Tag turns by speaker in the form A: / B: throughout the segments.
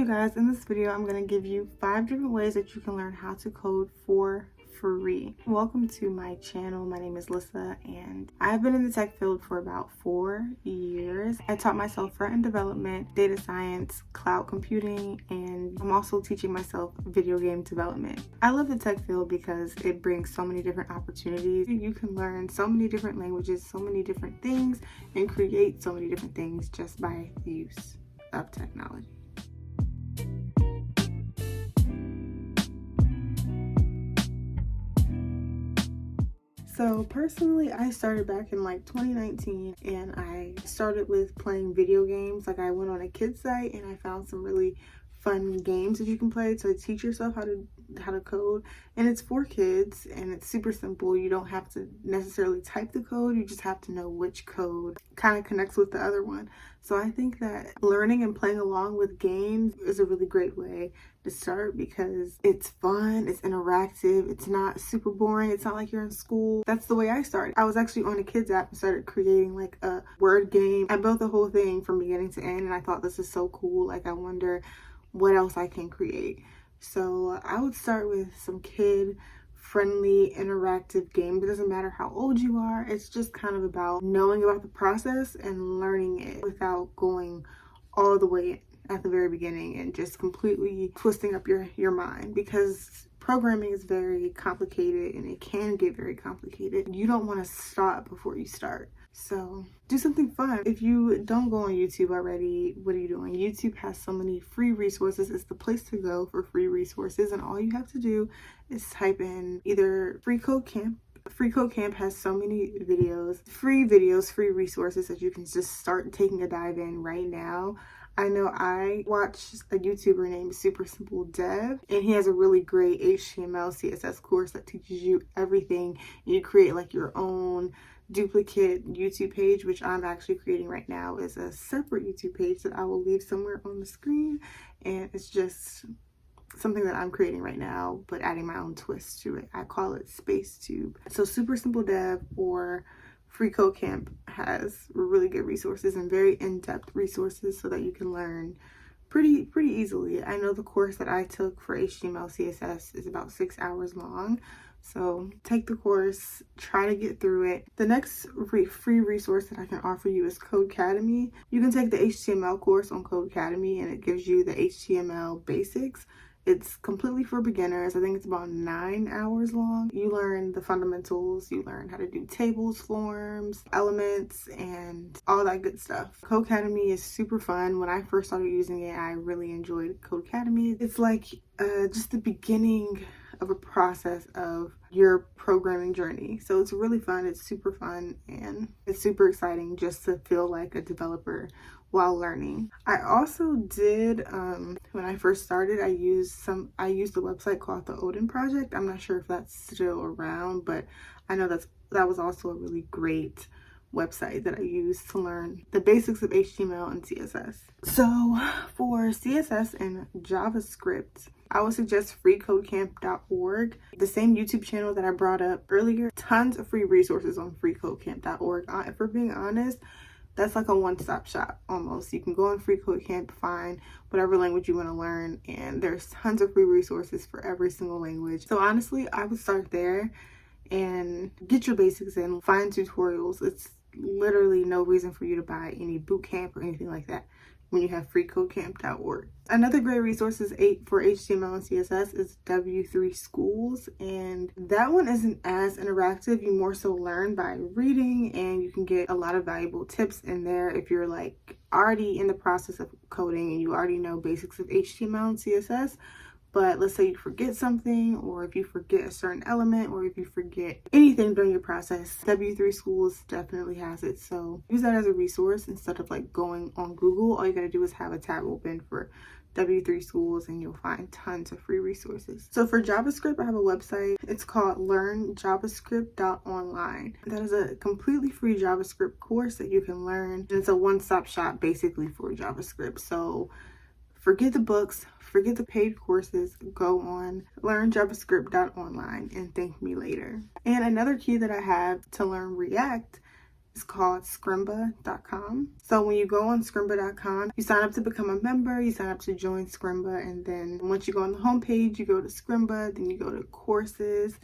A: you guys, in this video I'm going to give you 5 different ways that you can learn how to code for free. Welcome to my channel. My name is Lyssa and I've been in the tech field for about 4 years. I taught myself front-end development, data science, cloud computing, and I'm also teaching myself video game development. I love the tech field because it brings so many different opportunities. You can learn so many different languages, so many different things, and create so many different things just by the use of technology. So personally, I started back in like 2019 and I started with playing video games. Like I went on a kids site and I found some really fun games that you can play to teach yourself how to code, and it's for kids and it's super simple. You don't have to necessarily type the code, you just have to know which code kind of connects with the other one. So I think that learning and playing along with games is a really great way to start because it's fun, it's interactive, it's not super boring, it's not like you're in school. That's the way I started. I was actually on a kids app and started creating like a word game. I built the whole thing from beginning to end and I thought this is so cool. Like I wonder what else I can create. So I would start with some kid-friendly, interactive game. It doesn't matter how old you are. It's just kind of about knowing about the process and learning it without going all the way at the very beginning and just completely twisting up your mind, because programming is very complicated and it can get very complicated. You don't want to stop before you start. So do something fun. If you don't go on YouTube already, what are you doing? YouTube has so many free resources. It's the place to go for free resources, and all you have to do is type in either Free Code Camp. Free Code Camp has so many free resources that you can just start taking a dive in right now. I know I watched a YouTuber named Super Simple Dev, and he has a really great HTML, CSS course that teaches you everything. You create like your own duplicate YouTube page, which I'm actually creating right now is a separate YouTube page that I will leave somewhere on the screen, and it's just something that I'm creating right now but adding my own twist to it. I call it Space Tube. So Super Simple Dev or Free Code Camp has really good resources and very in-depth resources so that you can learn pretty easily. I know the course that I took for HTML CSS is about 6 hours long. So take the course, try to get through it. The next free resource that I can offer you is Codecademy. You can take the HTML course on Codecademy and it gives you the HTML basics. It's completely for beginners. I think it's about 9 hours long. You learn the fundamentals, you learn how to do tables, forms, elements, and all that good stuff. Codecademy is super fun. When I first started using it, I really enjoyed Codecademy. It's like just the beginning of a process of your programming journey. So it's really fun, it's super fun, and it's super exciting just to feel like a developer while learning. I also did, when I first started, I used a website called the Odin Project. I'm not sure if that's still around, but I know that was also a really great website that I used to learn the basics of HTML and CSS. So for CSS and JavaScript, I would suggest freecodecamp.org, the same YouTube channel that I brought up earlier. Tons of free resources on freecodecamp.org. If we're being honest, that's like a one-stop shop almost. You can go on Free Code Camp, find whatever language you want to learn, and there's tons of free resources for every single language. So honestly, I would start there and get your basics in, find tutorials. It's literally no reason for you to buy any boot camp or anything like that when you have freecodecamp.org. Another great resource for HTML and CSS is W3 Schools, and that one isn't as interactive. You more so learn by reading, and you can get a lot of valuable tips in there if you're like already in the process of coding and you already know basics of HTML and CSS. But let's say you forget something, or if you forget a certain element, or if you forget anything during your process, W3 Schools definitely has it. So use that as a resource instead of like going on Google. All you gotta do is have a tab open for W3 Schools and you'll find tons of free resources. So for JavaScript, I have a website. It's called learnjavascript.online. That is a completely free JavaScript course that you can learn. And it's a one-stop shop basically for JavaScript. So forget the books, forget the paid courses, go on learnjavascript.online and thank me later. And another key that I have to learn React It's called Scrimba.com. So when you go on Scrimba.com, you sign up to become a member, you sign up to join Scrimba, and then once you go on the homepage, you go to Scrimba, then you go to courses,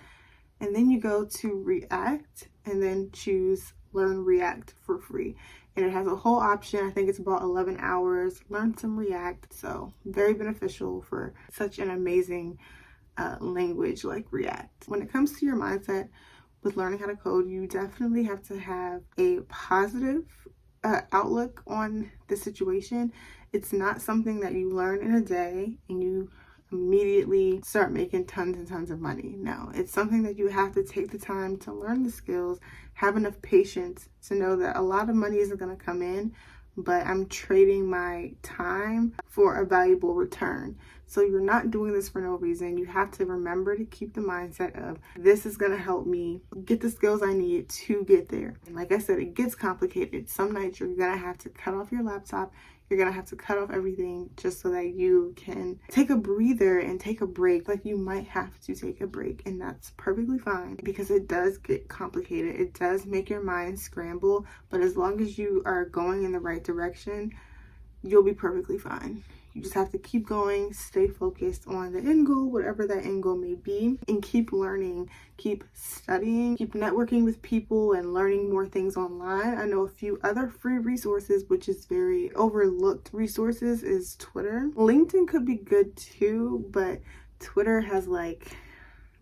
A: and then you go to React, and then choose Learn React for free. And it has a whole option. I think it's about 11 hours. Learn some React. So very beneficial for such an amazing language like React. When it comes to your mindset with learning how to code, you definitely have to have a positive outlook on the situation. It's not something that you learn in a day and you immediately start making tons and tons of money. No, it's something that you have to take the time to learn the skills, have enough patience to know that a lot of money isn't going to come in, but I'm trading my time for a valuable return. So you're not doing this for no reason. You have to remember to keep the mindset of this is going to help me get the skills I need to get there. And like I said, it gets complicated. Some nights you're going to have to cut off your laptop. You're going to have to cut off everything just so that you can take a breather and take a break. Like you might have to take a break, and that's perfectly fine because it does get complicated. It does make your mind scramble, but as long as you are going in the right direction, you'll be perfectly fine. You just have to keep going, stay focused on the end goal, whatever that end goal may be, and keep learning, keep studying, keep networking with people and learning more things online. I know a few other free resources, which is very overlooked resources, is Twitter. LinkedIn could be good too, but Twitter has like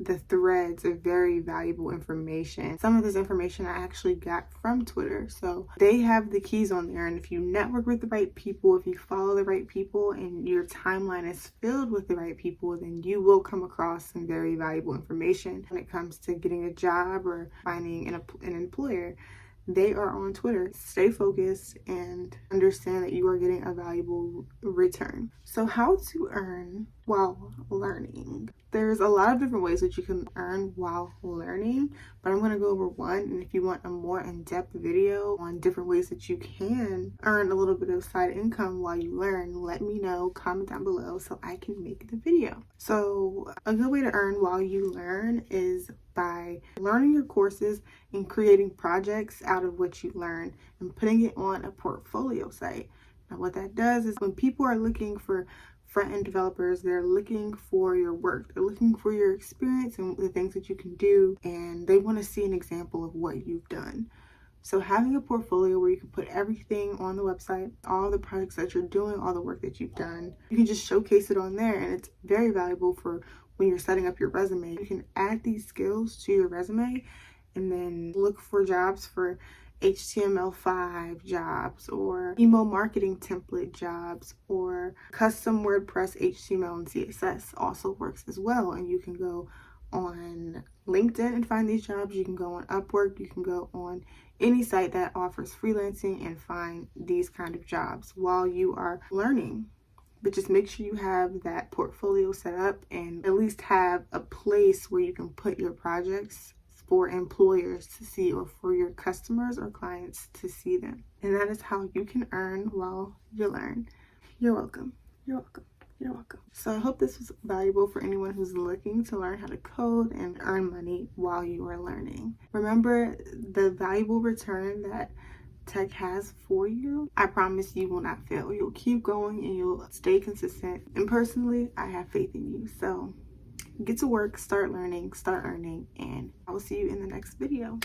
A: the threads of very valuable information. Some of this information I actually got from Twitter. So they have the keys on there. And if you network with the right people, if you follow the right people and your timeline is filled with the right people, then you will come across some very valuable information when it comes to getting a job or finding an employer. They are on Twitter. Stay focused and understand that you are getting a valuable return. So how to earn while learning. There's a lot of different ways that you can earn while learning, but I'm going to go over one. And if you want a more in-depth video on different ways that you can earn a little bit of side income while you learn, let me know, comment down below so I can make the video. So a good way to earn while you learn is by learning your courses and creating projects out of what you learn and putting it on a portfolio site. Now what that does is when people are looking for front-end developers, they're looking for your work, they're looking for your experience and the things that you can do, and they want to see an example of what you've done. So having a portfolio where you can put everything on the website, all the projects that you're doing, all the work that you've done, you can just showcase it on there, and it's very valuable for when you're setting up your resume. You can add these skills to your resume and then look for jobs for HTML5 jobs or email marketing template jobs or custom WordPress HTML and CSS also works as well. And you can go on LinkedIn and find these jobs. You can go on Upwork. You can go on any site that offers freelancing and find these kind of jobs while you are learning. But just make sure you have that portfolio set up and at least have a place where you can put your projects for employers to see or for your customers or clients to see them. And that is how you can earn while you learn. You're welcome. You're welcome. You're welcome. So I hope this was valuable for anyone who's looking to learn how to code and earn money while you are learning. Remember the valuable return that tech has for you. I promise you will not fail. You'll keep going and you'll stay consistent. And personally, I have faith in you. So get to work, start learning, start earning, and I will see you in the next video.